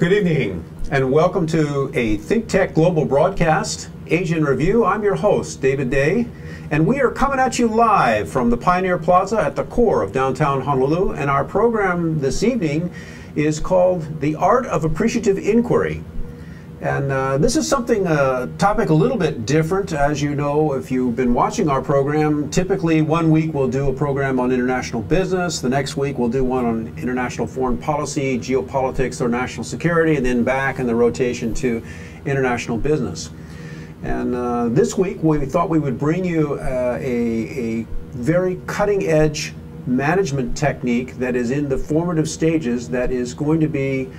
Good evening, and welcome to a ThinkTech Global Broadcast, Asia in Review. I'm your host, David Day, and we are coming at you live from the Pioneer Plaza at the core of downtown Honolulu, and our program this evening is called The Art of Appreciative Inquiry. And this is something, a topic a little bit different. As you know, if you've been watching our program, typically one week we'll do a program on international business, the next week we'll do one on international foreign policy, geopolitics, or national security, and then back in the rotation to international business. And this week we thought we would bring you a very cutting-edge management technique that is in the formative stages that is going to be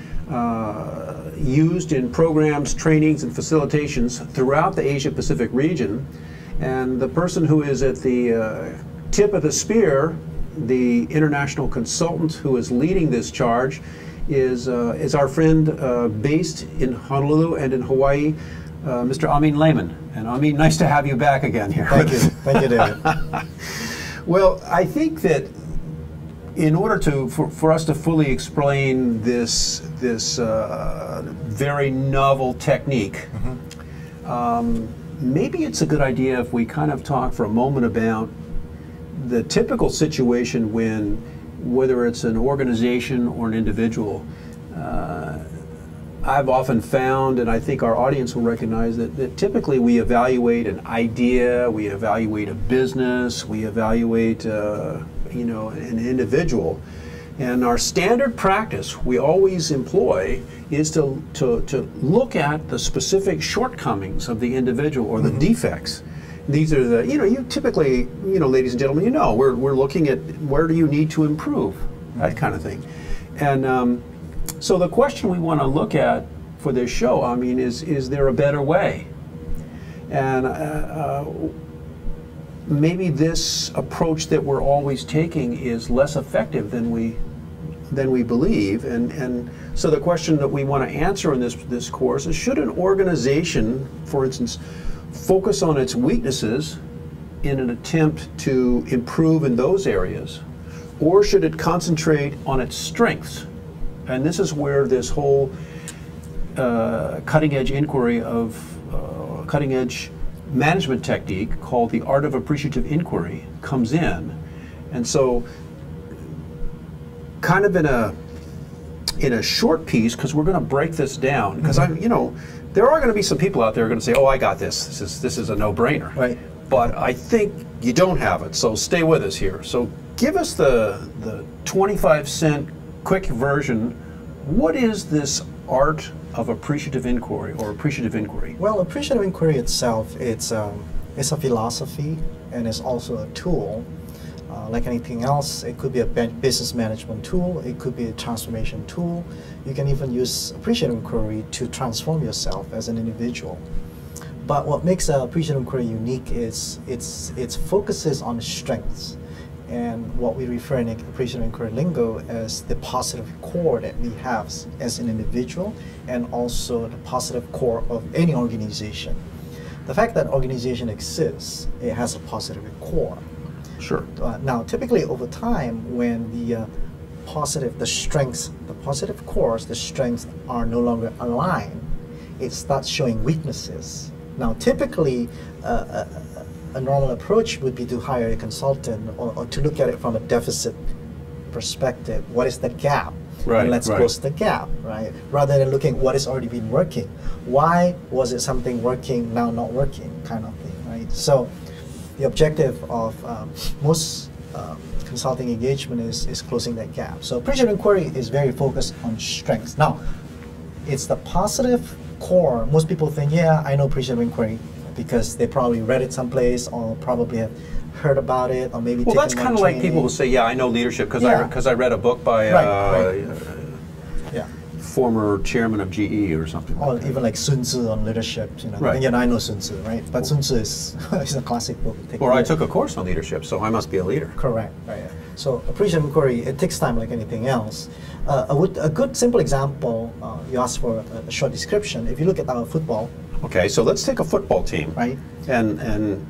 used in programs, trainings, and facilitations throughout the Asia-Pacific region. And the person who is at the tip of the spear, the international consultant who is leading this charge, is our friend based in Honolulu and in Hawaii, Mr. Amin Leiman. And Amin, nice to have you back again here. Thank you. Thank you, David. Well, I think that in order to, for us to fully explain this very novel technique, maybe it's a good idea if we kind of talk for a moment about the typical situation when, whether it's an organization or an individual, I've often found, and I think our audience will recognize, that typically we evaluate an idea, we evaluate a business, we evaluate you know, an individual, and our standard practice we always employ is to look at the specific shortcomings of the individual or the defects. These are the, you typically, ladies and gentlemen, we're looking at where do you need to improve, that kind of thing. And so the question we want to look at for this show, I mean, is there a better way? And maybe this approach that we're always taking is less effective than we believe. And so the question that we want to answer in this course is, should an organization, for instance, focus on its weaknesses in an attempt to improve in those areas, or should it concentrate on its strengths? And this is where this whole cutting-edge inquiry of cutting-edge management technique called the Art of Appreciative Inquiry comes in. And so kind of in a short piece, because we're going to break this down, because there are going to be some people out there who are going to say, oh, I got this. This is a no-brainer. Right. But I think you don't have it, so stay with us here. So give us the 25-cent quick version. What is this art of appreciative inquiry or appreciative inquiry? Well, appreciative inquiry itself, it's a philosophy, and it's also a tool. Like anything else, it could be a business management tool, it could be a transformation tool. You can even use appreciative inquiry to transform yourself as an individual. But what makes appreciative inquiry unique is it focuses on strengths, and what we refer in appreciative inquiry lingo as the positive core that we have as an individual, and also the positive core of any organization. The fact that organization exists, it has a positive core. Sure. Now, typically over time, when the positive cores, the strengths are no longer aligned, it starts showing weaknesses. Now, typically, a normal approach would be to hire a consultant or to look at it from a deficit perspective. What is the gap? Right, and let's close the gap, right? Rather than looking at what has already been working. Why was it something working, now not working, kind of thing, right? So the objective of most consulting engagement is closing that gap. So appreciative inquiry is very focused on strengths. Now, it's the positive core. Most people think, yeah, I know appreciative inquiry, because they probably read it someplace or probably have heard about it, or maybe that's kind of like people who say, yeah, I know leadership because I read a book by former chairman of GE or something like that. Even like Sun Tzu on leadership, Right. Again, I know Sun Tzu, right? But Sun Tzu is a classic book. Or I took a course on leadership, so I must be a leader. Correct, right. So appreciative inquiry, it takes time like anything else. A good simple example, you asked for a short description. If you look at our football. Okay, so let's take a football team. Right. And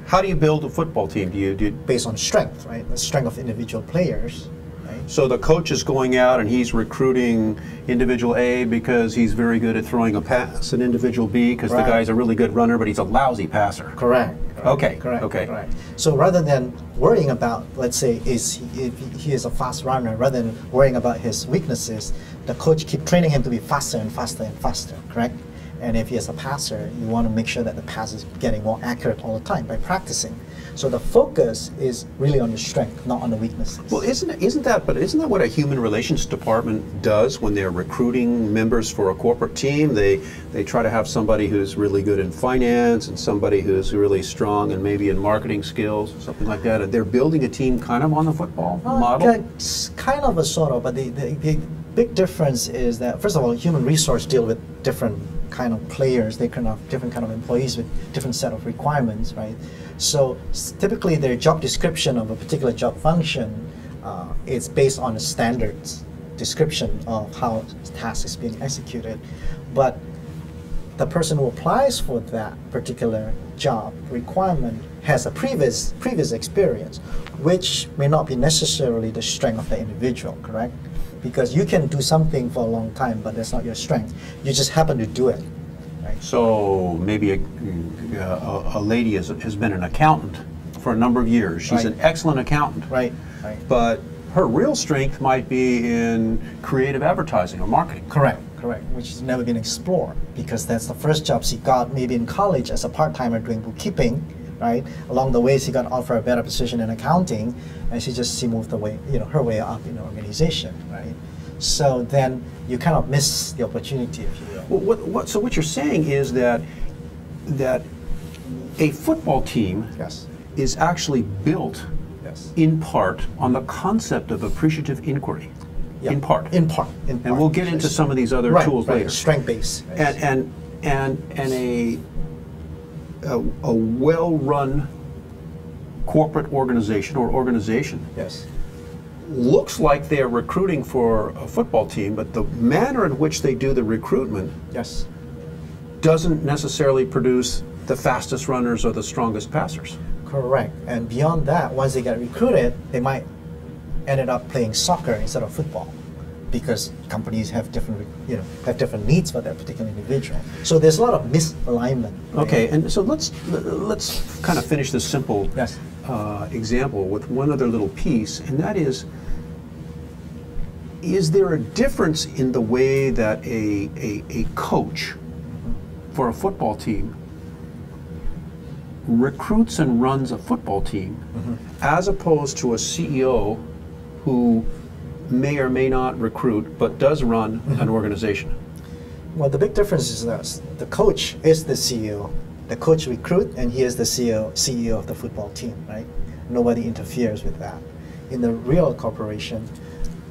how do you build a football team? Do you based on strength, right? The strength of individual players, right? So the coach is going out and he's recruiting individual A because he's very good at throwing a pass, and individual B because the guy's a really good runner, but he's a lousy passer. Correct. Okay. Correct. Okay. Correct. So rather than worrying about, let's say, if he is a fast runner, rather than worrying about his weaknesses, the coach keep training him to be faster and faster and faster. Correct. And if he is a passer, you want to make sure that the pass is getting more accurate all the time by practicing. So the focus is really on the strength, not on the weaknesses. Well, isn't that what a human relations department does when they're recruiting members for a corporate team? They try to have somebody who's really good in finance and somebody who's really strong and maybe in marketing skills, something like that. And they're building a team kind of on the football model. Kind of a sort of, but the big difference is that, first of all, human resource deal with different kind of players. They can have different kind of employees with different set of requirements, right? So typically their job description of a particular job function is based on a standards description of how the task is being executed. But the person who applies for that particular job requirement has a previous experience, which may not be necessarily the strength of the individual, correct? Because you can do something for a long time, but that's not your strength. You just happen to do it. Right? So maybe a lady has been an accountant for a number of years. She's an excellent accountant. Right. Right. But her real strength might be in creative advertising or marketing. Correct. Correct. Which has never been explored, because that's the first job she got maybe in college as a part-timer doing bookkeeping. Right. Along the way, she got offered a better position in accounting, and she moved her way up in the organization. Right. So then you kind of miss the opportunity, if you will. Well, so what you're saying is that a football team is actually built in part on the concept of appreciative inquiry. Yeah. In part. In part. And we'll get into some of these other tools later. Strength-based. And a well-run corporate organization or organization looks like they're recruiting for a football team, but the manner in which they do the recruitment doesn't necessarily produce the fastest runners or the strongest passers. Correct. And beyond that, once they get recruited, they might end up playing soccer instead of football, because companies have different needs for that particular individual. So there's a lot of misalignment. Okay, and so let's kind of finish this simple example with one other little piece, and that is there a difference in the way that a coach for a football team recruits and runs a football team as opposed to a CEO who may or may not recruit but does run an organization? Well, the big difference is that the coach is the CEO. The coach recruits, and he is the CEO of the football team, right? Nobody interferes with that. In the real corporation,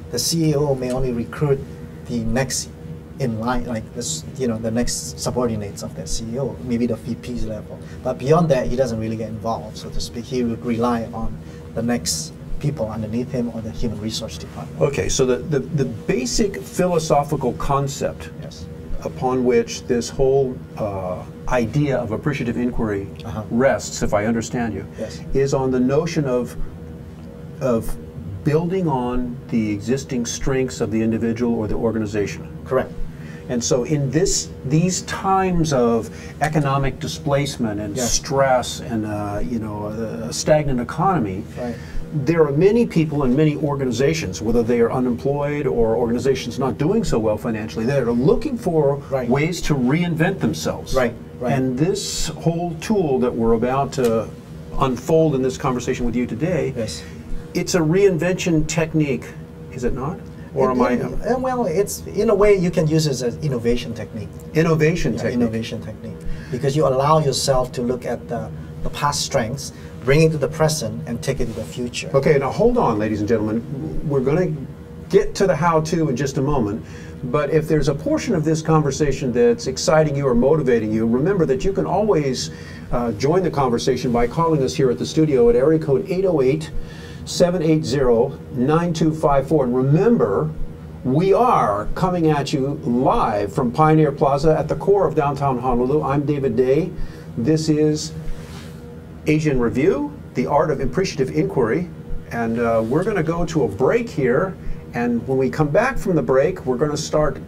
the CEO may only recruit the next in line, like this, the next subordinates of that CEO, maybe the VP's level. But beyond that, he doesn't really get involved, so to speak. He would rely on the next people underneath him or the human resource department. Okay, so the basic philosophical concept upon which this whole idea of appreciative inquiry rests, if I understand you, is on the notion of building on the existing strengths of the individual or the organization. Correct. And so in these times of economic displacement and stress and a stagnant economy, there are many people in many organizations, whether they are unemployed or organizations not doing so well financially, that are looking for ways to reinvent themselves. And this whole tool that we're about to unfold in this conversation with you today, it's a reinvention technique, is it not? Or am I? Well, it's in a way you can use it as an innovation technique. Innovation technique. Innovation technique, because you allow yourself to look at the past strengths, bring it to the present, and take it to the future. Okay, now hold on, ladies and gentlemen. We're going to get to the how-to in just a moment. But if there's a portion of this conversation that's exciting you or motivating you, remember that you can always join the conversation by calling us here at the studio at area code 808-780-9254. And remember, we are coming at you live from Pioneer Plaza at the core of downtown Honolulu. I'm David Day. This is Asian Review, the Art of Appreciative Inquiry. And we're going to go to a break here. And when we come back from the break, we're going to start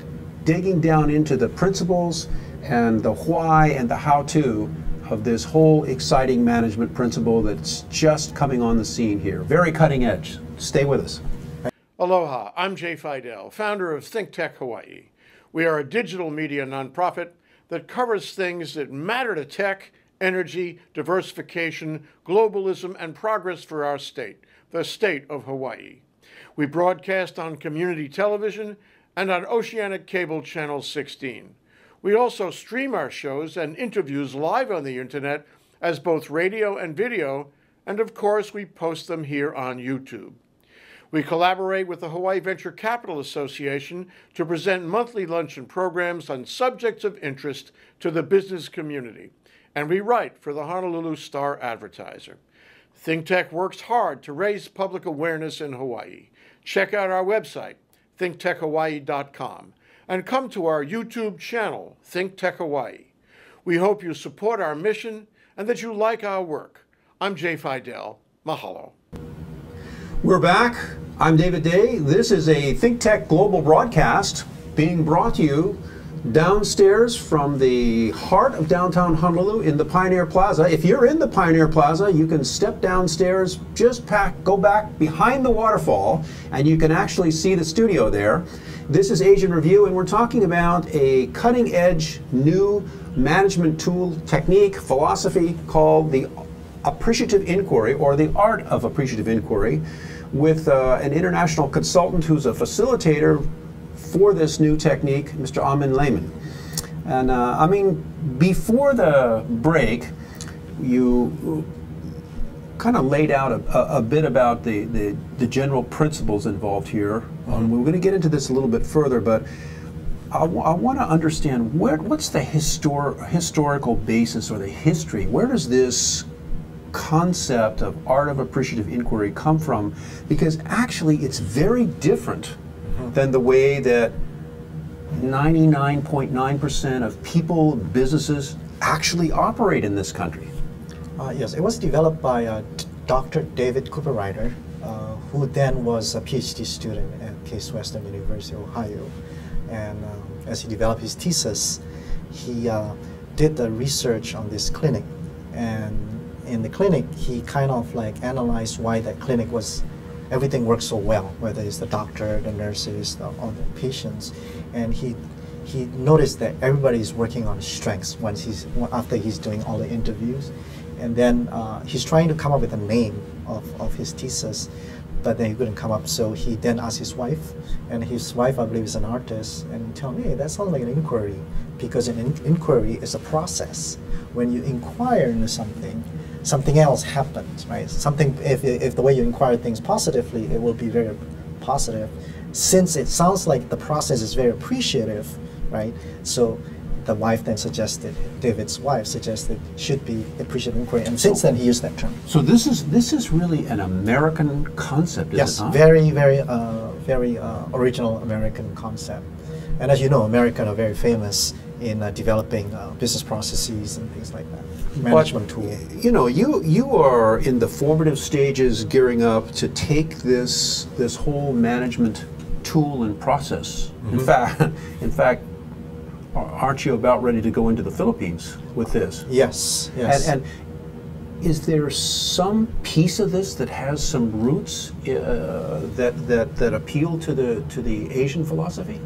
digging down into the principles and the why and the how-to of this whole exciting management principle that's just coming on the scene here. Very cutting edge. Stay with us. Aloha, I'm Jay Fidel, founder of ThinkTech Hawaii. We are a digital media nonprofit that covers things that matter to tech, energy, diversification, globalism, and progress for our state, the state of Hawaii. We broadcast on community television and on Oceanic Cable Channel 16. We also stream our shows and interviews live on the internet as both radio and video, and of course we post them here on YouTube. We collaborate with the Hawaii Venture Capital Association to present monthly luncheon programs on subjects of interest to the business community, and we write for the Honolulu Star Advertiser. ThinkTech works hard to raise public awareness in Hawaii. Check out our website, thinktechhawaii.com, and come to our YouTube channel, ThinkTech Hawaii. We hope you support our mission and that you like our work. I'm Jay Fidel. Mahalo. We're back. I'm David Day. This is a ThinkTech Global broadcast being brought to you downstairs from the heart of downtown Honolulu in the Pioneer Plaza. If you're in the Pioneer Plaza, you can step downstairs, go back behind the waterfall, and you can actually see the studio there. This is Asian Review, and we're talking about a cutting-edge new management tool, technique, philosophy called the Appreciative Inquiry, or the Art of Appreciative Inquiry, with an international consultant who's a facilitator for this new technique, Mr. Amin Leiman. And I mean, before the break, you kind of laid out a bit about the general principles involved here. We're going to get into this a little bit further, but I want to understand what's the historical basis or the history. Where does this concept of Art of Appreciative Inquiry come from? Because actually it's very different than the way that 99.9% of people, businesses actually operate in this country. Yes, it was developed by Dr. David Cooper-Ryder, who then was a PhD student at Case Western University, Ohio. And as he developed his thesis, he did the research on this clinic. And in the clinic, he kind of like analyzed why that clinic everything works so well, whether it's the doctor, the nurses, all the patients. And he noticed that everybody is working on his strengths after he's doing all the interviews. And then he's trying to come up with a name of his thesis, but then he couldn't come up. So he then asked his wife, and his wife, I believe, is an artist, and he told me, hey, that sounds like an inquiry, because an inquiry is a process. When you inquire into something else happens, right? Something, if the way you inquire things positively, it will be very positive. Since it sounds like the process is very appreciative, right? So the wife then suggested, David's wife suggested, should be appreciative inquiry, and since then he used that term. So this is really an American concept, is yes, it not? Very, very, very original American concept. And as you know, Americans are very famous in developing business processes and things like that. Management tool. You know, you are in the formative stages, gearing up to take this whole management tool and process. In fact, aren't you about ready to go into the Philippines with this? Yes, yes. And is there some piece of this that has some roots that appeal to the Asian philosophy?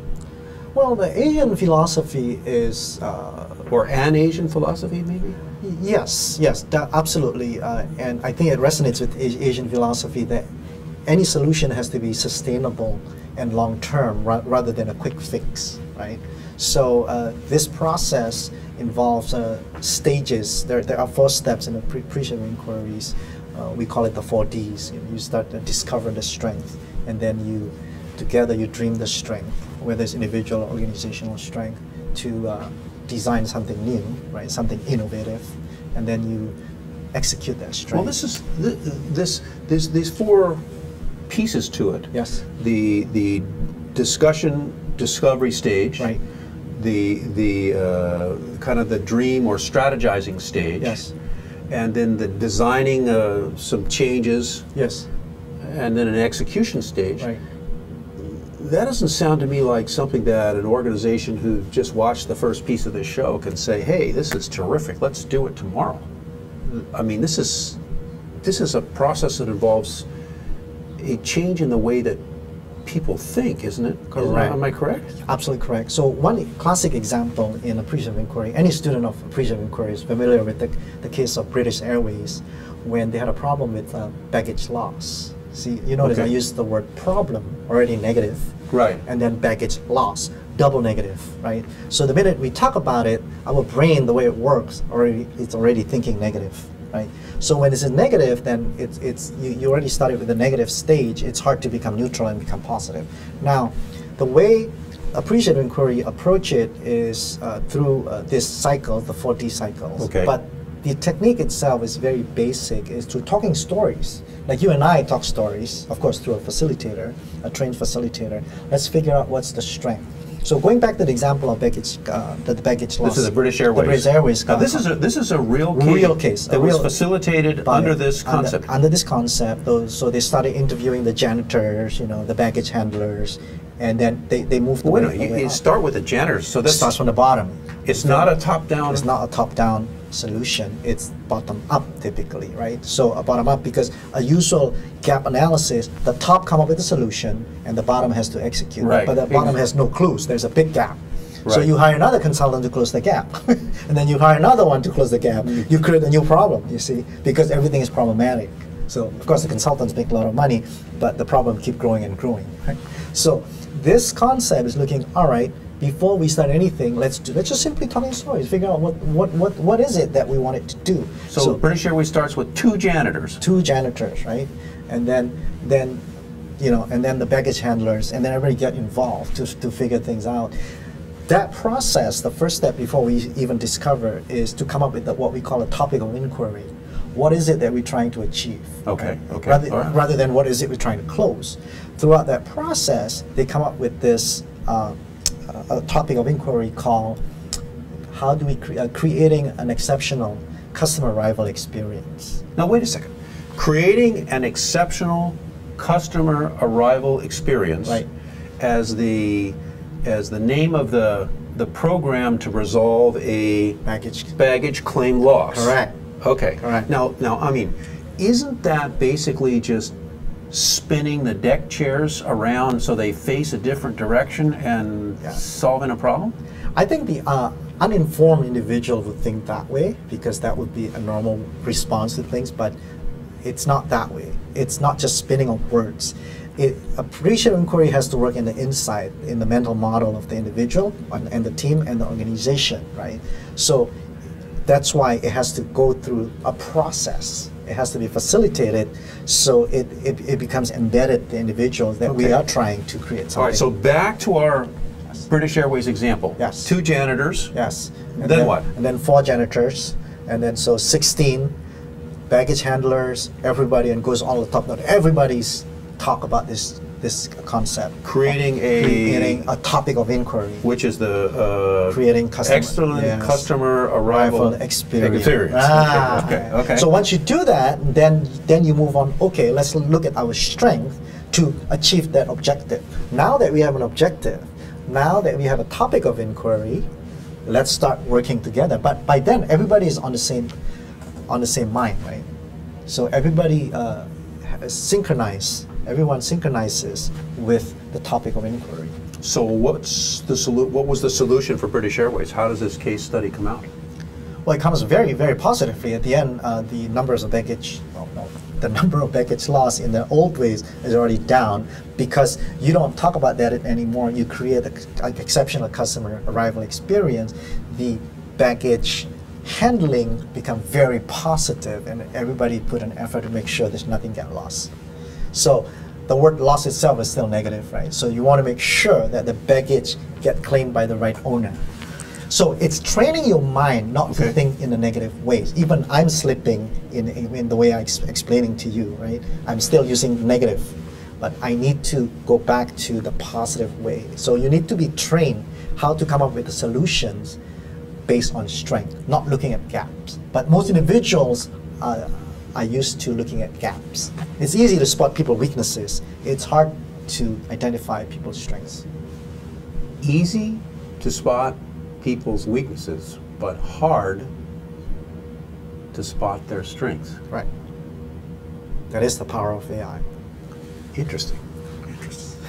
Well, the Asian philosophy is... or an Asian philosophy, maybe? Yes, absolutely. And I think it resonates with Asian philosophy that any solution has to be sustainable and long-term rather than a quick fix, right? So this process involves stages. There are 4 steps in appreciative inquiries. We call it the 4 Ds. You start to discover the strength, and then together you dream the strength, whether it's individual or organizational strength, to design something new, right? Something innovative, and then you execute that strength. Well, these 4 pieces to it. Yes. The discovery stage. Right. The kind of the dream or strategizing stage. Yes. And then the designing some changes. Yes. and then an execution stage. Right. That doesn't sound to me like something that an organization who just watched the first piece of this show can say, hey, this is terrific, let's do it tomorrow. I mean, this is a process that involves a change in the way that people think, isn't it? Correct. Am I correct? Absolutely correct. So one classic example in appreciative inquiry, any student of appreciative inquiry is familiar with the case of British Airways when they had a problem with baggage loss. See, you notice I used the word problem, already negative, right, and then baggage loss, double negative, right? So the minute we talk about it, our brain, the way it works, it's already thinking negative, right? So when it's a negative, then you already started with the negative stage. It's hard to become neutral and become positive. Now, the way appreciative inquiry approach it is through this cycle, the 4D cycles. Okay. But the technique itself is very basic. It's through talking stories. Like you and I talk stories, of course, through a facilitator, a trained facilitator. Let's figure out what's the strength. So going back to the example of baggage, the baggage loss. This is the British Airways. The British Airways. Now this is a real case. That was facilitated under this concept. Under this concept, so they started interviewing the janitors, the baggage handlers, and then they moved. Wait a minute, you start with the janitors. So this starts from the bottom. It's not a top-down. It's not a top-down solution. It's bottom-up typically, right? So a bottom-up because a usual gap analysis, the top come up with a solution and the bottom has to execute. Right. But the bottom has no clues. There's a big gap. Right. So you hire another consultant to close the gap, and then you hire another one to close the gap. You create a new problem, you see, because everything is problematic. So of course the consultants make a lot of money, but the problem keep growing and growing. Right? So this concept is looking, all right, before we start anything, let's just simply talking stories. Figure out what is it that we want it to do. So British Airways starts with two janitors. Two janitors, right? And then the baggage handlers, and then everybody get involved to figure things out. That process, the first step before we even discover, is to come up with what we call a topic of inquiry. What is it that we're trying to achieve? Okay. Right? Okay. Rather than what is it we're trying to close. Throughout that process, they come up with this a topic of inquiry called how do we creating an exceptional customer arrival experience. Now wait a second. Creating an exceptional customer arrival experience, right, as the name of the program to resolve a baggage claim loss. Correct. Okay. Correct. Now I mean, isn't that basically just spinning the deck chairs around so they face a different direction and solving a problem? I think the uninformed individual would think that way because that would be a normal response to things, but it's not that way. It's not just spinning of words. Appreciative inquiry has to work in the inside, in the mental model of the individual and the team and the organization, right? So that's why it has to go through a process. It has to be facilitated so it becomes embedded in the individual that we are trying to create something. All right, so back to our British Airways example. Yes. Two janitors. Yes. And then what? And then 4 janitors. And then so 16 baggage handlers, everybody, and goes all the top. Not everybody's talk about this concept. Creating a topic of inquiry. Which is the creating excellent customer arrival experience. Okay. So once you do that, then you move on. Okay, let's look at our strength to achieve that objective. Now that we have an objective, now that we have a topic of inquiry, let's start working together. But by then, everybody is on the same mind, right? So everybody everyone synchronizes with the topic of inquiry. So what was the solution for British Airways? How does this case study come out? Well, it comes very, very positively. At the end, the number of baggage loss in the old ways is already down because you don't talk about that anymore. You create an exceptional customer arrival experience. The baggage handling become very positive, and everybody put an effort to make sure there's nothing get lost. So the word loss itself is still negative, right? So you want to make sure that the baggage get claimed by the right owner. So it's training your mind not to think in the negative ways. Even I'm slipping in the way I'm explaining to you, right? I'm still using negative, but I need to go back to the positive way. So you need to be trained how to come up with the solutions based on strength, not looking at gaps. But most individuals, are used to looking at gaps. It's easy to spot people's weaknesses. It's hard to identify people's strengths. Easy to spot people's weaknesses, but hard to spot their strengths. Right. That is the power of AI. Interesting. Interesting.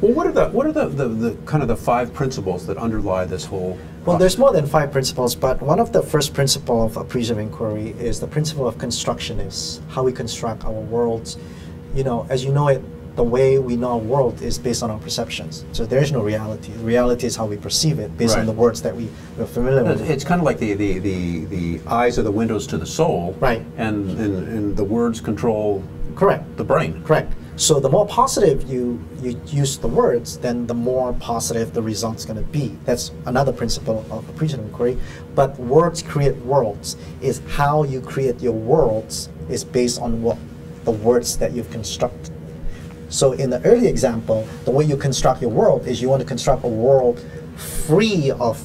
Well, what are the kind of the 5 principles that underlie this whole? Well, there's more than 5 principles, but one of the first principles of appreciative inquiry is the principle of constructionists, how we construct our worlds. You know, as you know it, the way we know our world is based on our perceptions. So there is no reality. Reality is how we perceive it based on the words that we're familiar with. It's kind of like the eyes are the windows to the soul. Right. And the words control Correct. the brain. Correct. So the more positive you use the words, then the more positive the result's going to be. That's another principle of appreciative inquiry. But words create worlds. Is how you create your worlds is based on what the words that you've constructed. So in the early example, the way you construct your world is you want to construct a world free of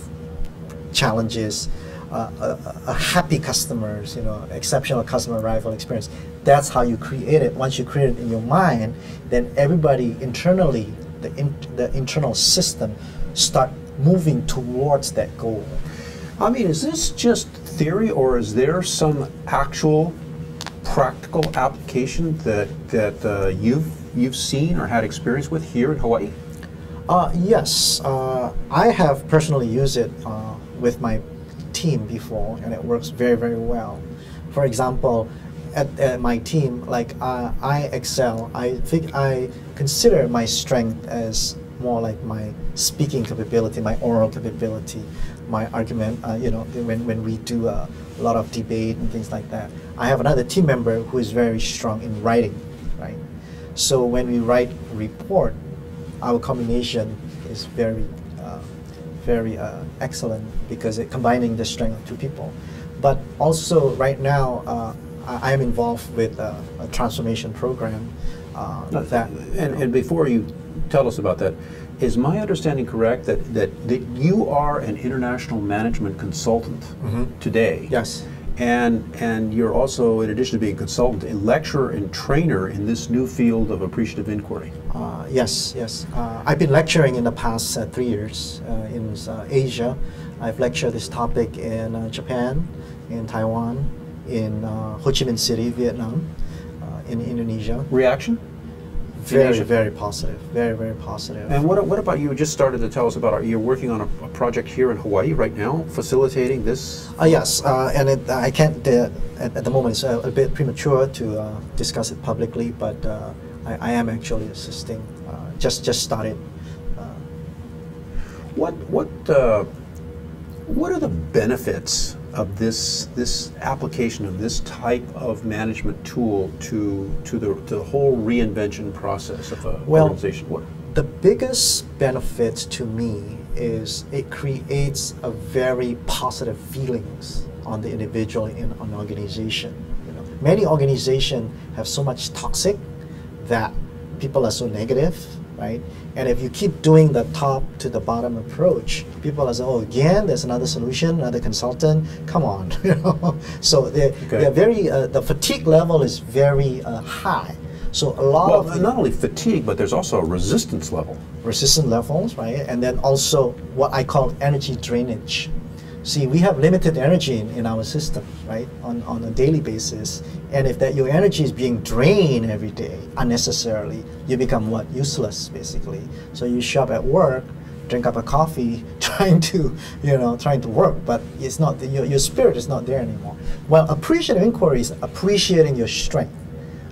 challenges, a happy customers, you know, exceptional customer arrival experience. That's how you create it. Once you create it in your mind, then everybody internally, the internal system, start moving towards that goal. I mean, is this just theory, or is there some actual practical application that you've seen or had experience with here in Hawaii? Yes, I have personally used it with my team before, and it works very, very well. For example, at my team, like I excel. I consider my strength as more like my speaking capability, my oral capability, my argument. You know, when we do a lot of debate and things like that. I have another team member who is very strong in writing, right? So when we write report, our combination is very excellent because it's combining the strength of 2 people. But also right now, I am involved with a transformation program. And before you tell us about that, is my understanding correct that you are an international management consultant today? Yes. And you're also, in addition to being a consultant, a lecturer and trainer in this new field of appreciative inquiry. Yes. I've been lecturing in the past 3 years in Asia. I've lectured this topic in Japan, in Taiwan, in Ho Chi Minh City, Vietnam, in Indonesia. Reaction? Very positive. Very positive. And what about you? Just started to tell us about you're working on a project here in Hawaii right now, facilitating this? Yes, and I can't at the moment. It's a bit premature to discuss it publicly, but I am actually assisting. Just started. What are the benefits of this application of this type of management tool to the whole reinvention process of an organization? The biggest benefit to me is it creates a very positive feelings on the individual in an organization. You know, many organizations have so much toxic that people are so negative, right? And if you keep doing the top to the bottom approach, people are saying, "Oh, again, there's another solution, another consultant. Come on," you know. So they're very the fatigue level is very high. So a lot of not only fatigue, but there's also a resistance level. Resistance levels, right? And then also what I call energy drainage. See, we have limited energy in our system, right, on a daily basis. And if your energy is being drained every day unnecessarily, you become what? Useless, basically. So you show up at work, drink up a coffee, trying to work, but it's not your spirit is not there anymore. Well, appreciative inquiry is appreciating your strength,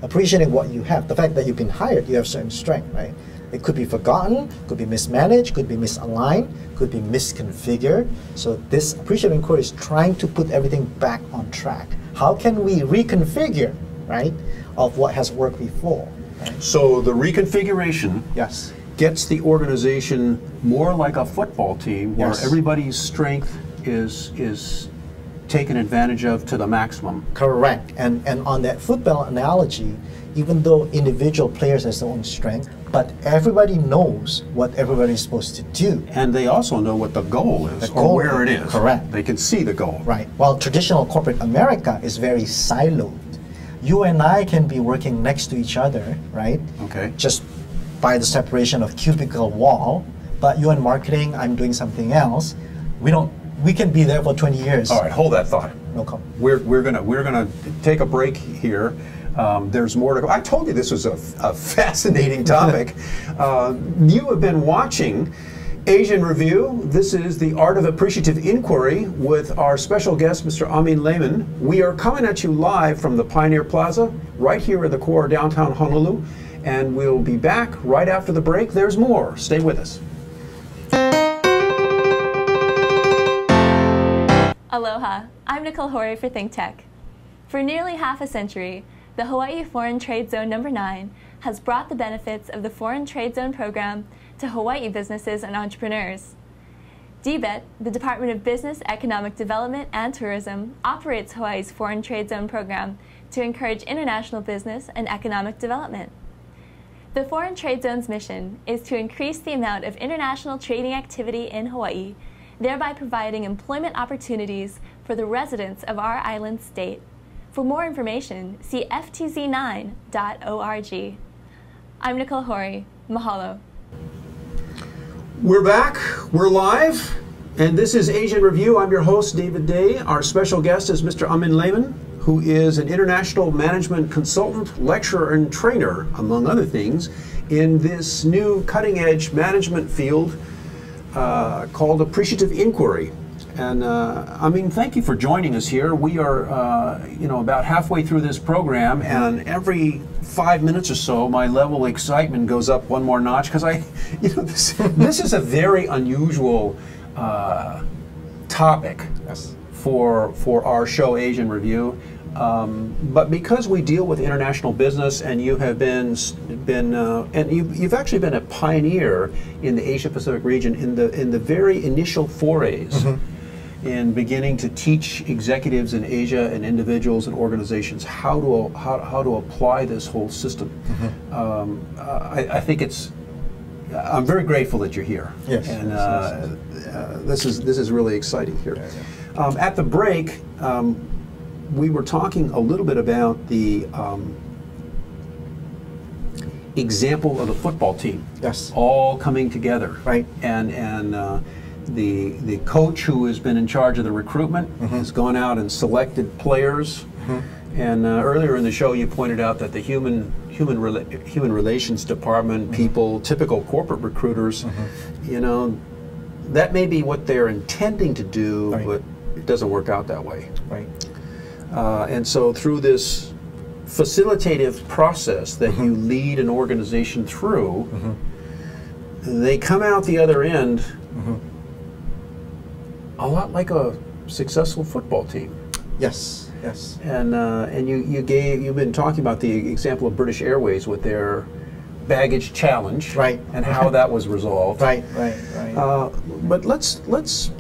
appreciating what you have. The fact that you've been hired, you have certain strength, right? It could be forgotten, could be mismanaged, could be misaligned, could be misconfigured. So this appreciative inquiry is trying to put everything back on track. How can we reconfigure, right, of what has worked before? Right? So the reconfiguration Yes. gets the organization more like a football team where Yes. everybody's strength is taken advantage of to the maximum. Correct. And on that football analogy, even though individual players have their own strength, but everybody knows what everybody's supposed to do. And they also know what the goal is, The goal, or where it is. correct. They can see the goal. Right. While traditional corporate America is very siloed. you and I can be working next to each other, right? Okay. Just by the separation of cubicle wall, but you in marketing, I'm doing something else. We can be there for 20 years. All right, hold that thought. No comment. We're gonna take a break here. There's more to go. I told you this was a fascinating topic. You have been watching Asian Review. This is the Art of Appreciative Inquiry with our special guest, Mr. Amin Leiman. We are coming at you live from the Pioneer Plaza, right here in the core of downtown Honolulu, and we'll be back right after the break. There's more. Stay with us. Aloha, I'm Nicole Hori for ThinkTech. For nearly half a century, the Hawaii Foreign Trade Zone No. 9 has brought the benefits of the Foreign Trade Zone program to Hawaii businesses and entrepreneurs. DBET, the Department of Business, Economic Development, and Tourism, operates Hawaii's Foreign Trade Zone program to encourage international business and economic development. The Foreign Trade Zone's mission is to increase the amount of international trading activity in Hawaii, thereby providing employment opportunities for the residents of our island state. For more information, see ftz9.org. I'm Nicole Hori. Mahalo. We're back. We're live. And this is Asian Review. I'm your host, David Day. Our special guest is Mr. Amin Leiman, who is an international management consultant, lecturer, and trainer, among other things, in this new cutting-edge management field called Appreciative Inquiry. And I mean, thank you for joining us here. We are, about halfway through this program, and every 5 minutes or so, my level of excitement goes up one more notch because this is a very unusual topic for our show, Asian Review. But because we deal with international business, and you have been and you've actually been a pioneer in the Asia Pacific region in the very initial forays in beginning to teach executives in Asia and individuals and organizations how to apply this whole system. I think I'm very grateful that you're here. Yes. And this is really exciting here. At the break, we were talking a little bit about the example of the football team. Yes. All coming together. Right. And the coach who has been in charge of the recruitment has gone out and selected players. And earlier in the show, you pointed out that the human relations department people, typical corporate recruiters, that may be what they're intending to do, but it doesn't work out that way. Right. And so through this facilitative process that you lead an organization through, they come out the other end a lot like a successful football team. Yes. Yes. And you've been talking about the example of British Airways with their baggage challenge, right, and how that was resolved. Right. But let's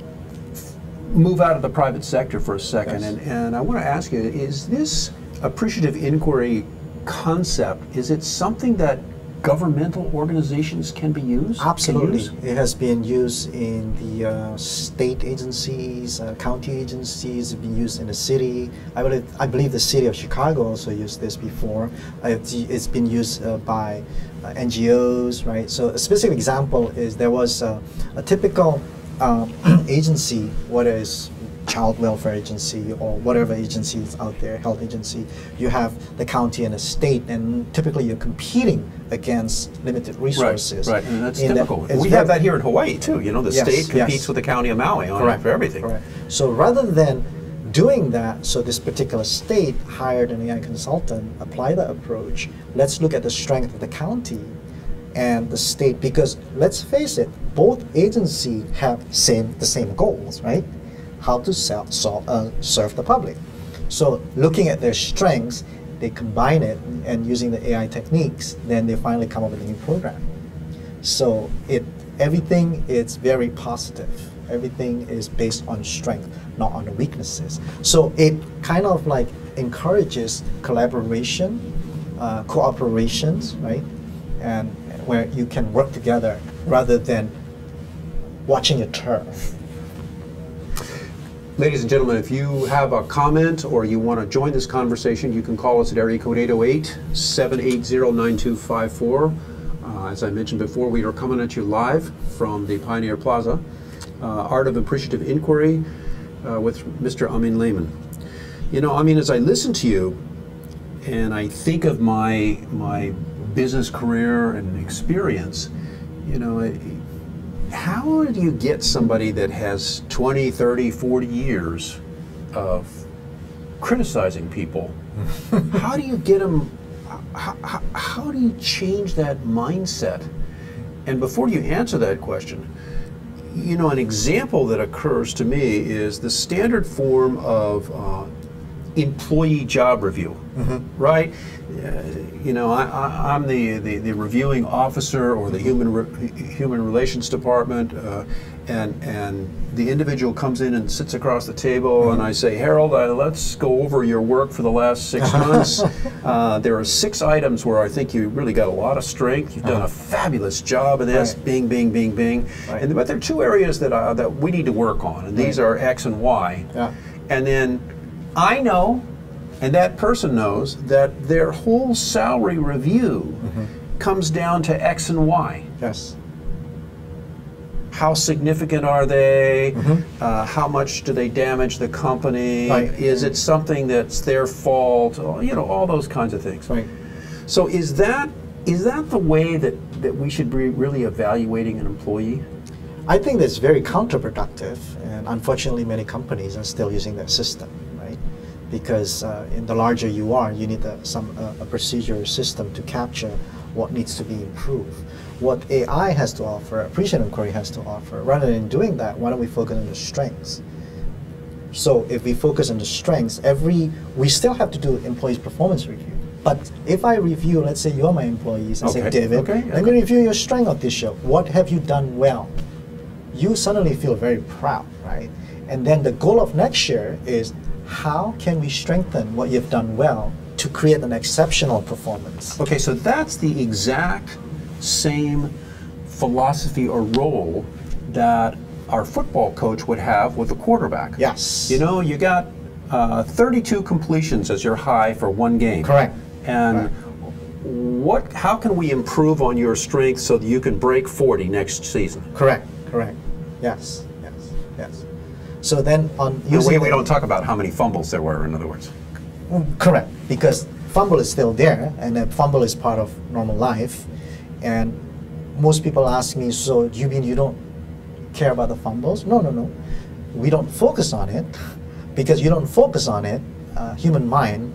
move out of the private sector for a second, and I want to ask you: is this appreciative inquiry concept? Is it something that governmental organizations can be used? Absolutely. It has been used in the state agencies, county agencies. It's been used in the city. I believe the city of Chicago also used this before. It's been used by NGOs, right? So a specific example is there was a typical agency, whether it's child welfare agency or whatever agencies out there, health agency, you have the county and the state, and typically you're competing against limited resources. Right, and that's typical. We have that here in Hawaii too. The state competes with the county of Maui on for everything. Correct. So rather than doing that, so this particular state hired an AI consultant, apply that approach. Let's look at the strength of the county and the state, because let's face it, both agencies have the same goals, right? How to serve the public. So looking at their strengths, they combine it, and using the AI techniques, then they finally come up with a new program. So everything is very positive. Everything is based on strength, not on the weaknesses. So it kind of like encourages collaboration, cooperations, right? And where you can work together rather than watching a turf. Ladies and gentlemen, if you have a comment or you want to join this conversation, you can call us at area code 808-780-9254. As I mentioned before, we are coming at you live from the Pioneer Plaza, Art of Appreciative Inquiry with Mr. Amin Leiman. You know, I mean, as I listen to you and I think of my business career and experience, you know, how do you get somebody that has 20, 30, 40 years of criticizing people? How do you get them, how do you change that mindset? And before you answer that question, you know, an example that occurs to me is the standard form of employee job review, right? You know, I'm the reviewing officer or the human relations department, and the individual comes in and sits across the table, and I say, Harold, let's go over your work for the last 6 months. There are 6 items where I think you really got a lot of strength. You've done a fabulous job of this, bing, bing, bing, bing. And, but there are 2 areas that we need to work on, and these are X and Y. And then I know, and that person knows, that their whole salary review comes down to X and Y. Yes. How significant are they? How much do they damage the company? Is it something that's their fault? You know, all those kinds of things. So is that the way that we should be really evaluating an employee? I think that's very counterproductive, and unfortunately many companies are still using that system, right? Because in the larger you are, you need a procedure system to capture what needs to be improved. What AI has to offer, Appreciative Inquiry has to offer, rather than doing that, why don't we focus on the strengths? So if we focus on the strengths, we still have to do employees' performance review. But if I review, let's say you're my employees, and say, David, let me review your strength of this year. What have you done well? You suddenly feel very proud, right? And then the goal of next year is, how can we strengthen what you've done well to create an exceptional performance? Okay, so that's the exact same philosophy or role that our football coach would have with a quarterback. Yes. You know, you got 32 completions as your high for one game. Correct. And how can we improve on your strength so that you can break 40 next season? Correct. Yes. So then we don't talk about how many fumbles there were, in other words. Correct, because fumble is still there, and a fumble is part of normal life. And most people ask me, so do you mean you don't care about the fumbles? No. We don't focus on it, because you don't focus on it, human mind,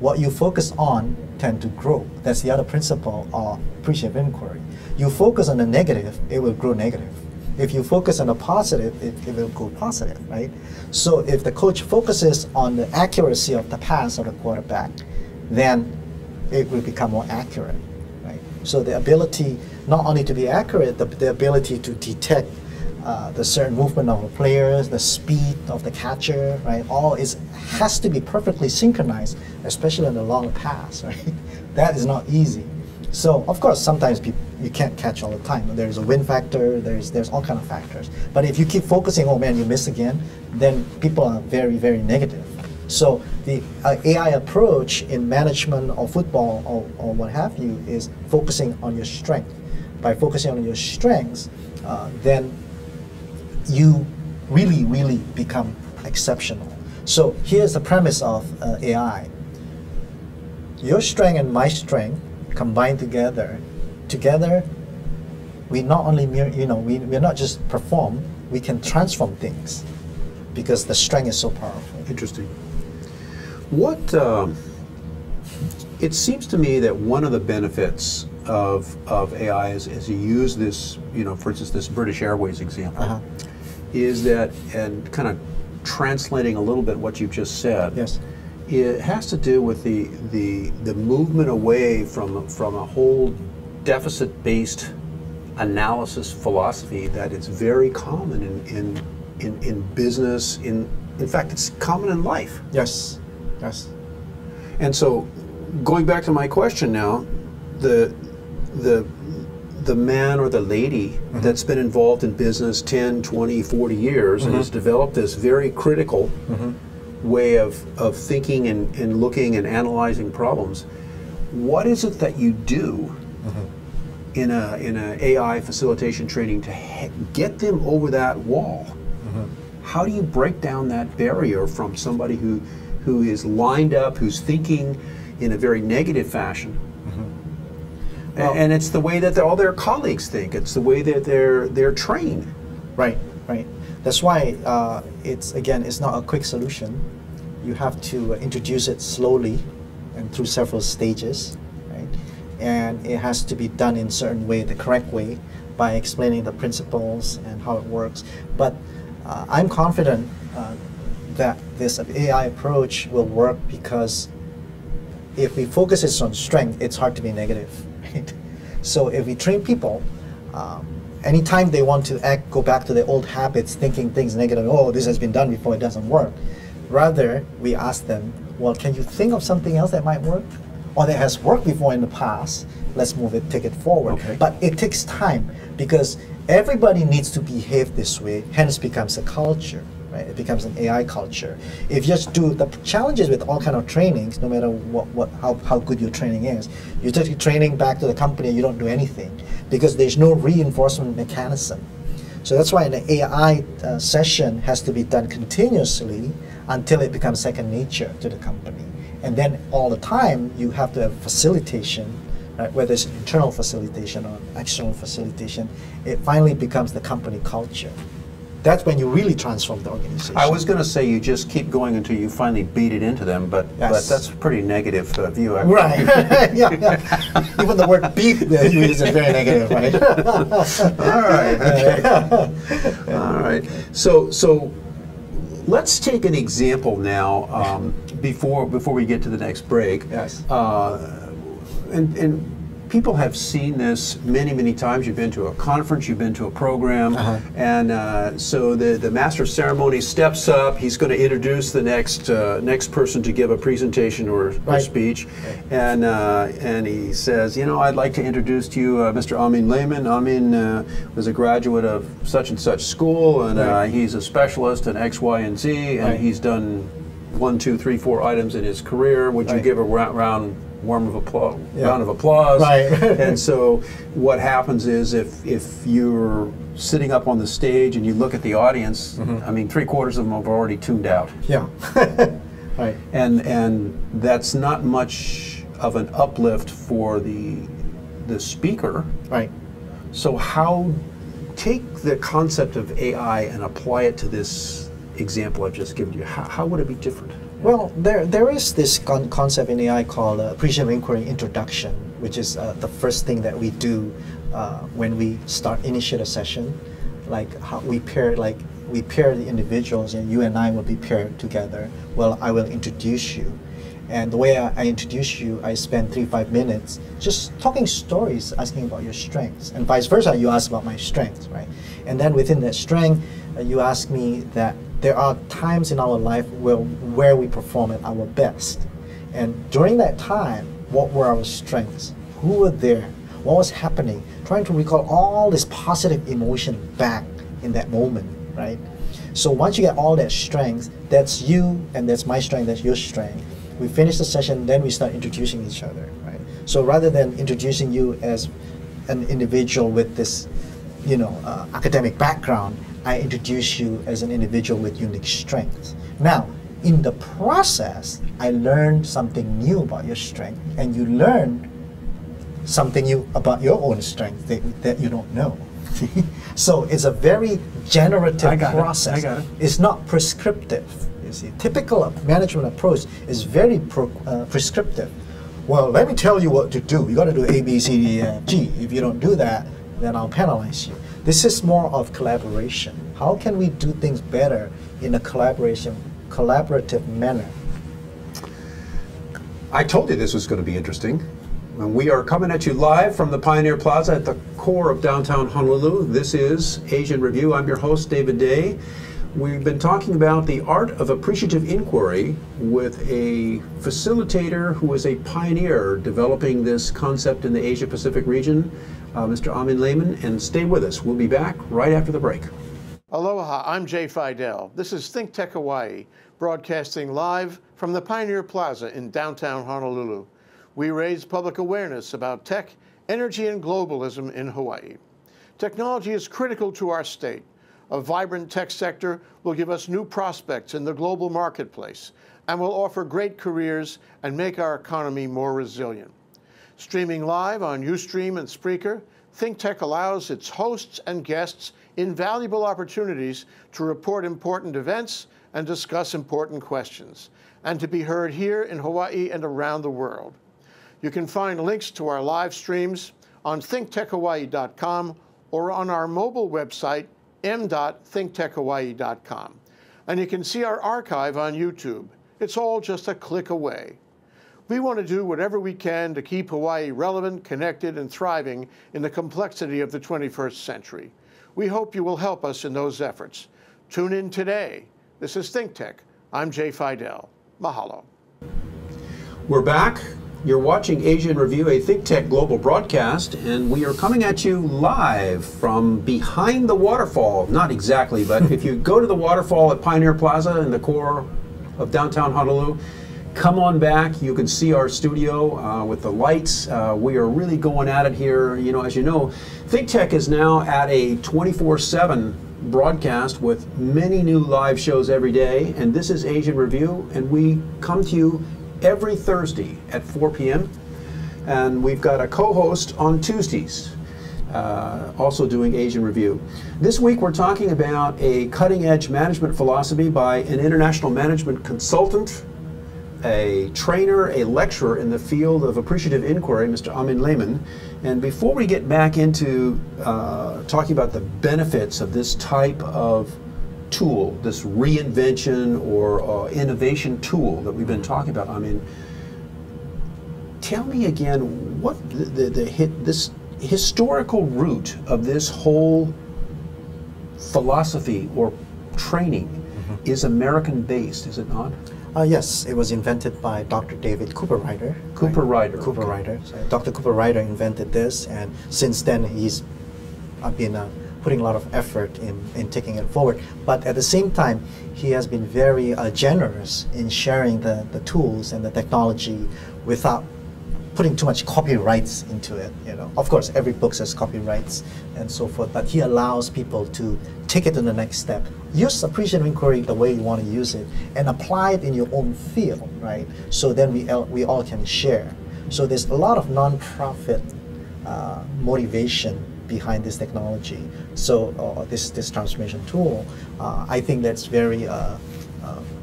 what you focus on tend to grow. That's the other principle of appreciative inquiry. You focus on the negative, it will grow negative. If you focus on the positive, it will go positive, right? So if the coach focuses on the accuracy of the pass of the quarterback, then it will become more accurate, right? So the ability not only to be accurate, the ability to detect the certain movement of the players, the speed of the catcher, right? Has to be perfectly synchronized, especially in the long pass, right? That is not easy. So of course, sometimes you can't catch all the time. There's a win factor. There's all kind of factors. But if you keep focusing, oh man, you missed again, then people are very, very negative. So the AI approach in management or football or what have you is focusing on your strength. By focusing on your strengths, then you really, really become exceptional. So here's the premise of AI. Your strength and my strength combined together, we not only we're not just perform, we can transform things, because the strength is so powerful. Interesting. What it seems to me that one of the benefits of AI is you use this, for instance, this British Airways example, is that, and kind of translating a little bit what you've just said. Yes. It has to do with the movement away from a whole deficit-based analysis philosophy that is very common in business. In fact, it's common in life. Yes. And so, going back to my question now, the the man or the lady that's been involved in business 10, 20, 40 years and has developed this very critical way of thinking and looking and analyzing problems. What is it that you do in a AI facilitation training to get them over that wall? How do you break down that barrier from somebody who is lined up, who's thinking in a very negative fashion? Well, and it's the way that all their colleagues think. It's the way that they're trained. Right, right. That's why it's not a quick solution. You have to introduce it slowly and through several stages, right? And it has to be done in a certain way, the correct way, by explaining the principles and how it works. But I'm confident that this AI approach will work, because if we focus it on strength, it's hard to be negative. So if we train people, anytime they want to go back to their old habits, thinking things negative, oh, this has been done before, it doesn't work. Rather, we ask them, well, can you think of something else that might work? Or that has worked before in the past, let's move it, take it forward. Okay. But it takes time, because everybody needs to behave this way, hence becomes a culture. Right? It becomes an AI culture. If you just do the challenges with all kind of trainings, no matter how good your training is, you take your training back to the company, you don't do anything, because there's no reinforcement mechanism. So that's why an AI session has to be done continuously until it becomes second nature to the company. And then all the time you have to have facilitation, right? Whether it's internal facilitation or external facilitation, it finally becomes the company culture. That's when you really transform the organization. I was going to say you just keep going until you finally beat it into them, but that's a pretty negative view. Right. yeah. Even the word beat is very negative, right? All right. Okay. All right. So let's take an example now before we get to the next break. Yes. And people have seen this many times. You've been to a conference, you've been to a program, and so the master of ceremony steps up. He's going to introduce the next person to give a presentation or speech, and he says, you know, I'd like to introduce to you Mr. Amin Leiman. Amin was a graduate of such and such school, and he's a specialist in X, Y, and Z, and he's done 1, 2, 3, 4 items in his career. Would you give a round of applause? Right. And so what happens is if you're sitting up on the stage and you look at the audience, I mean, 3/4 of them have already tuned out. Yeah. Right. And that's not much of an uplift for the speaker. Right. So take the concept of AI and apply it to this example I've just given you. How would it be different? Well, there is this concept in AI called Appreciative Inquiry Introduction, which is the first thing that we do when we initiate a session. Like how we pair the individuals, and you and I will be paired together. Well, I will introduce you, and the way I introduce you, I spend 3-5 minutes just talking stories, asking about your strengths, and vice versa. You ask about my strengths, right? And then within that strength, you ask me that there are times in our life where we perform at our best. And during that time, what were our strengths? Who were there? What was happening? Trying to recall all this positive emotion back in that moment, right? So once you get all that strength, that's you and that's my strength, that's your strength. We finish the session, then we start introducing each other, right? So rather than introducing you as an individual with this, academic background, I introduce you as an individual with unique strengths. Now, in the process, I learned something new about your strength, and you learn something new about your own strength that you don't know. So it's a very generative process. I got it. It's not prescriptive. You see, typical management approach is very prescriptive. Well, let me tell you what to do. You got to do A, B, C, D, E, F, G. If you don't do that, then I'll penalize you. This is more of collaboration. How can we do things better in a collaborative manner? I told you this was going to be interesting. And we are coming at you live from the Pioneer Plaza at the core of downtown Honolulu. This is Asian Review. I'm your host, David Day. We've been talking about the art of appreciative inquiry with a facilitator who is a pioneer developing this concept in the Asia-Pacific region, Mr. Amin Leiman, and stay with us. We'll be back right after the break. Aloha, I'm Jay Fidel. This is ThinkTech Hawaii, broadcasting live from the Pioneer Plaza in downtown Honolulu. We raise public awareness about tech, energy, and globalism in Hawaii. Technology is critical to our state. A vibrant tech sector will give us new prospects in the global marketplace and will offer great careers and make our economy more resilient. Streaming live on Ustream and Spreaker, ThinkTech allows its hosts and guests invaluable opportunities to report important events and discuss important questions, and to be heard here in Hawaii and around the world. You can find links to our live streams on thinktechhawaii.com or on our mobile website, m.thinktechhawaii.com. And you can see our archive on YouTube. It's all just a click away. We want to do whatever we can to keep Hawaii relevant, connected, and thriving in the complexity of the 21st century. We hope you will help us in those efforts. Tune in today. This is ThinkTech. I'm Jay Fidel. Mahalo. We're back. You're watching Asia in Review, a ThinkTech global broadcast, and we are coming at you live from behind the waterfall. Not exactly, but if you go to the waterfall at Pioneer Plaza in the core of downtown Honolulu, come on back. You can see our studio with the lights. We are really going at it here. You know, as you know, ThinkTech is now at a 24/7 broadcast with many new live shows every day, and this is Asia in Review, and we come to you every Thursday at 4 p.m. And we've got a co-host on Tuesdays, also doing Asian Review. This week we're talking about a cutting-edge management philosophy by an international management consultant, a trainer, a lecturer in the field of appreciative inquiry, Mr. Amin Leiman. And before we get back into talking about the benefits of this type of tool, this reinvention or innovation tool that we've been talking about, I mean, tell me again what this historical root of this whole philosophy or training is American-based, is it not? Yes, it was invented by Dr. David Cooper Ryder. Cooper Ryder. Cooper okay. Ryder. So Dr. Cooper Ryder invented this, and since then he's been putting a lot of effort in taking it forward. But at the same time, he has been very generous in sharing the tools and the technology without putting too much copyrights into it. You know, of course, every book has copyrights and so forth, but he allows people to take it to the next step. Use appreciative inquiry the way you want to use it, and apply it in your own field, right? So then we all can share. So there's a lot of non-profit motivation behind this technology. So this transformation tool, I think that's very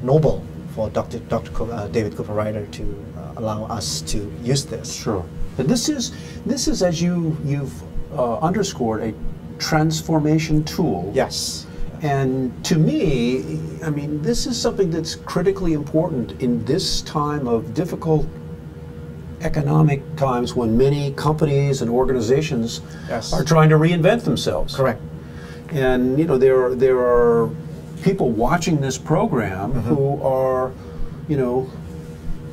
noble for Dr. David Cooper Ryder to allow us to use this. Sure. But this is as you've underscored, a transformation tool. Yes. And to me, I mean, this is something that's critically important in this time of difficult economic times when many companies and organizations are trying to reinvent themselves. Correct. And you know, there are people watching this program who are, you know,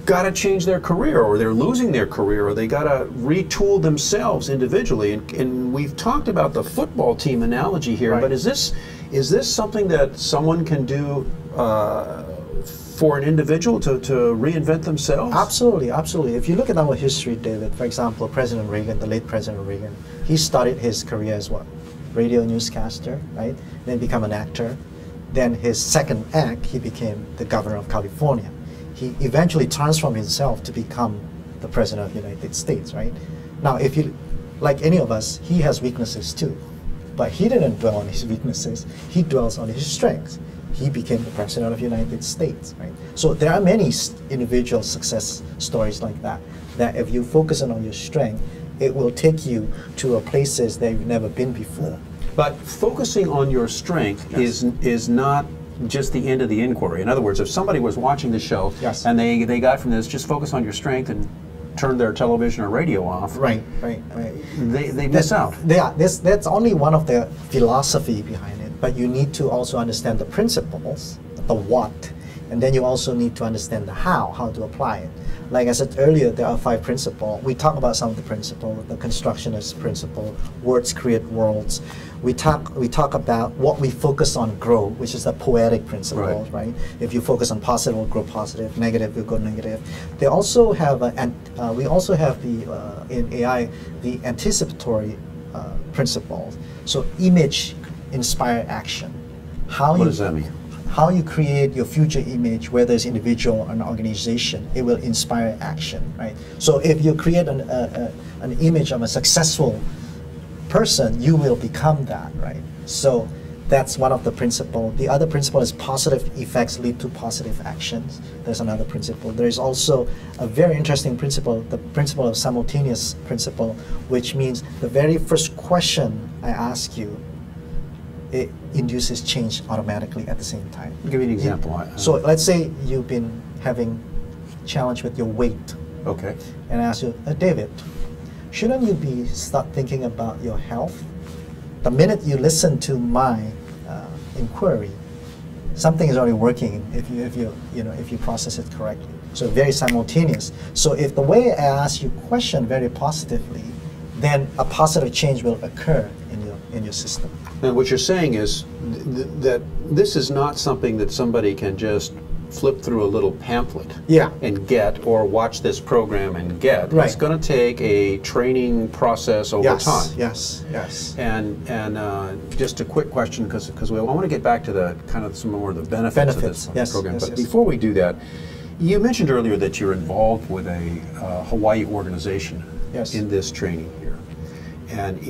got to change their career, or they're losing their career, or they got to retool themselves individually. And we've talked about the football team analogy here, but is this something that someone can do for an individual to reinvent themselves? Absolutely, absolutely. If you look at our history, David, for example, President Reagan, the late President Reagan, he started his career as what? Radio newscaster, right? Then become an actor. Then his second act, he became the governor of California. He eventually transformed himself to become the President of the United States, right? Now, if you, like any of us, he has weaknesses too. But he didn't dwell on his weaknesses. He dwells on his strengths. He became the President of the United States, right? So there are many individual success stories like that, that if you focus on your strength, it will take you to places that you've never been before. But focusing on your strength is not just the end of the inquiry. In other words, if somebody was watching the show and they got from this, just focus on your strength and turn their television or radio off. Right. They miss out. Yeah, that's only one of the philosophy behind it. but you need to also understand the principles, the what, and then you also need to understand the how to apply it. Like I said earlier, there are 5 principles. We talk about some of the principles, the constructionist principle, words create worlds. We talk about what we focus on grow, which is the poetic principle, right? If you focus on positive, will grow positive, negative, will go negative. They also have, we also have the, in AI, the anticipatory principles. So image inspire action. What does that mean? How you create your future image, whether it's individual or an organization, it will inspire action, right? So if you create an image of a successful person, you will become that, right? So that's one of the principles. The other principle is positive effects lead to positive actions. There's another principle. There is also a very interesting principle, the principle of simultaneous principle, which means the very first question I ask you, it induces change automatically at the same time. Give me an example. So let's say you've been having challenge with your weight. Okay. And I ask you, David, shouldn't you start thinking about your health? The minute you listen to my inquiry, something is already working if you process it correctly. So very simultaneous. So if the way I ask you question very positively, then a positive change will occur in your system. And what you're saying is that this is not something that somebody can just flip through a little pamphlet and get, or watch this program and get. Right. It's going to take a training process over time. Yes. And just a quick question, because I want to get back to the kind of some more of the benefits of this program. But before we do that, you mentioned earlier that you're involved with a Hawaii organization in this training here. And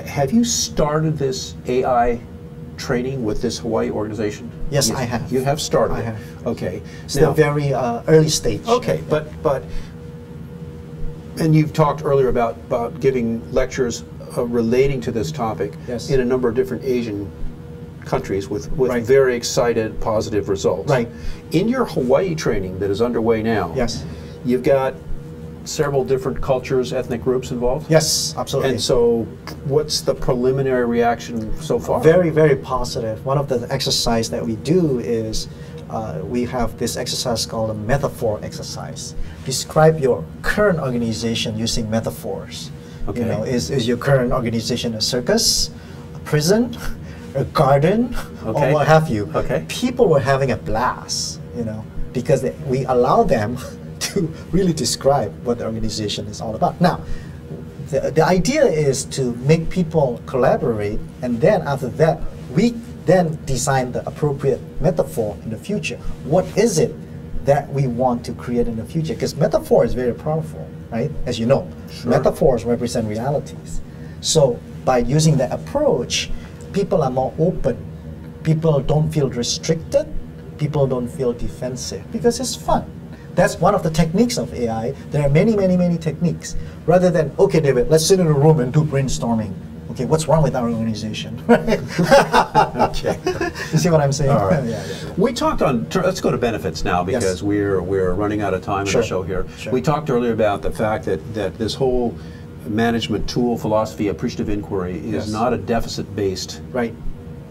have you started this AI training with this Hawaii organization? Yes, I have. You have started. I have. Okay. Still very early stage. Okay, but and you've talked earlier about giving lectures relating to this topic in a number of different Asian countries with very excited, positive results. Right. In your Hawaii training that is underway now, you've got several different cultures, ethnic groups involved? Yes, absolutely. And so what's the preliminary reaction so far? Very, very positive. One of the exercises that we do is we have this exercise called a metaphor exercise. Describe your current organization using metaphors. Okay. You know, is your current organization a circus, a prison, a garden, or what have you? Okay. People were having a blast, you know, because we allow them to really describe what the organization is all about. Now, the idea is to make people collaborate, and then after that, we then design the appropriate metaphor in the future. What is it that we want to create in the future? Because metaphor is very powerful, right? As you know, metaphors represent realities. So by using that approach, people are more open. People don't feel restricted. People don't feel defensive because it's fun. That's one of the techniques of AI. There are many, many, many techniques. Rather than, okay, David, let's sit in a room and do brainstorming. Okay, what's wrong with our organization? Okay. You see what I'm saying? All right. We talked on, let's go to benefits now because we're running out of time in the show here. We talked earlier about the fact that this whole management tool philosophy, appreciative inquiry, is not a deficit-based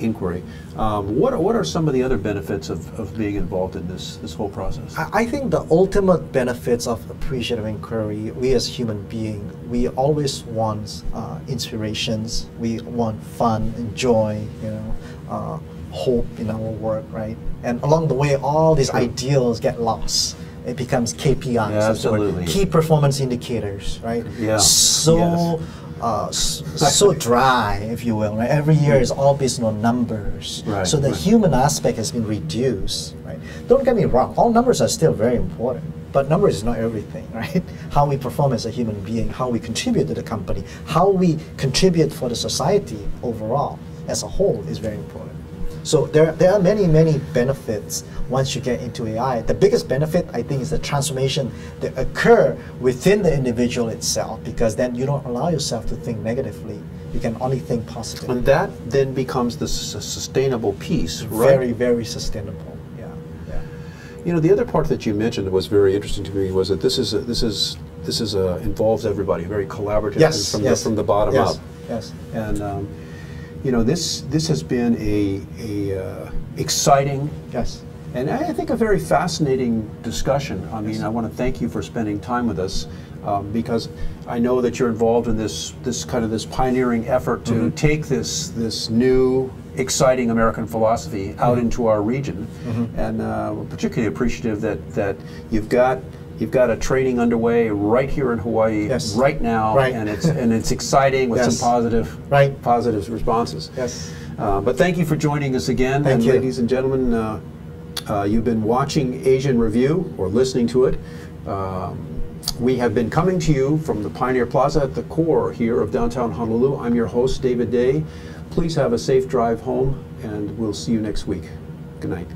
inquiry. What are some of the other benefits of being involved in this whole process? I think the ultimate benefits of appreciative inquiry, we as human beings, we always want inspirations, we want fun and joy, you know, hope in our work, right? And along the way, all these ideals get lost. It becomes KPIs, key performance indicators, right? So dry, if you will, right? Every year is all based on numbers. So the human aspect has been reduced, right? Don't get me wrong, all numbers are still very important, but numbers is not everything, right? How we perform as a human being, how we contribute to the company, how we contribute for the society overall as a whole is very important. So there are many, many benefits once you get into AI. The biggest benefit, I think, is the transformation that occur within the individual itself, because then you don't allow yourself to think negatively. You can only think positively. And that then becomes the sustainable piece, right? Very, very sustainable. Yeah. You know, the other part that you mentioned that was very interesting to me was that this involves everybody, very collaborative from the bottom up. Yes. And you know, this has been a exciting, Yes. and I think a very fascinating discussion. I mean, I want to thank you for spending time with us, because I know that you're involved in this kind of this pioneering effort to take this new, exciting American philosophy out into our region, and we're particularly appreciative that you've got a training underway right here in Hawaii right now, and it's exciting with some positive responses. Yes. But thank you for joining us again, Thank you. ladies and gentlemen. You've been watching Asian Review or listening to it. We have been coming to you from the Pioneer Plaza at the core here of downtown Honolulu. I'm your host, David Day. Please have a safe drive home, and we'll see you next week. Good night.